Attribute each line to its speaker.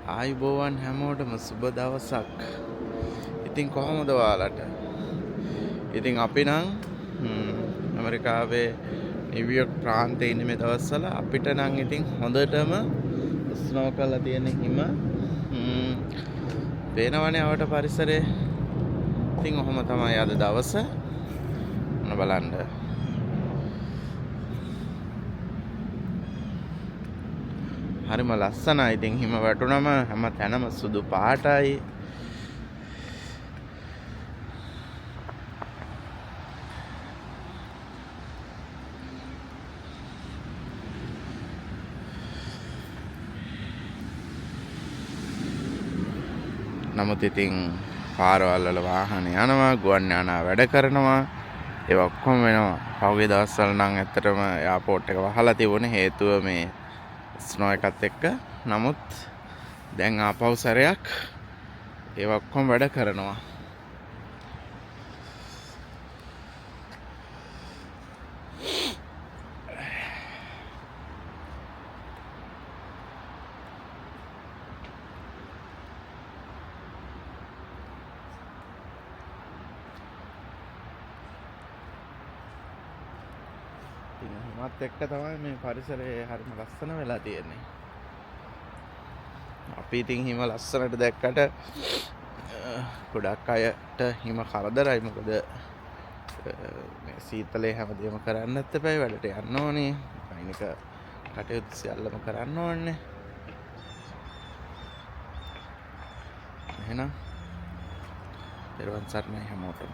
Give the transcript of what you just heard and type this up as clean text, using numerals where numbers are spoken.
Speaker 1: ආයුබෝවන් හැමෝටම සුබ දවසක්. ඉතින් කොහොමද ඔයාලට? ඉතින් අපි නම් ඇමරිකාවේ නිව්යෝක් ප්‍රාන්තයේ ඉන්නේ මේ දවස්වල. අපිට නම් ඉතින් හොඳටම ස්නෝ කරලා තියෙන හිම පේනවනේ අවට පරිසරේ. ඉතින් ඔහොම තමයි අද දවස. මොන බලන්න. හරිම ලස්සනයි. ඉතින් හිම වැටුනම හැම තැනම සුදු පාටයි. නමුත් ඉතින් පාරවල් වල වාහන යනවා, ගුවන් යානා වැඩ කරනවා. ඒක ඔක්කොම වෙනවා. පහුගිය දවස්වල නම් ඇත්තටම එයාපෝට් එක වහලා තිබුණේ හේතුව මේ ස්නෝ එකත් එක්ක. නමුත් දැන් ආපහු සැරයක් ඒක ඔක්කොම වැඩ කරනවා. හිමත් එක්ක තමයි මේ පරිසරය හරිම ලස්සන වෙලා තියෙන්නේ. අපි ඉතින් හිම ලස්සනට දැක්කට ගොඩක් අයට හිම කරදරයි. මොකද මේ සීතලේ හැමදේම කරන්නත් එපයි, වැඩට යන්න ඕනේ, අනික කටයුතු සියල්ලම කරන්න ඕනේ. එහෙනම් දරුවන් සරණයි හැමෝටම.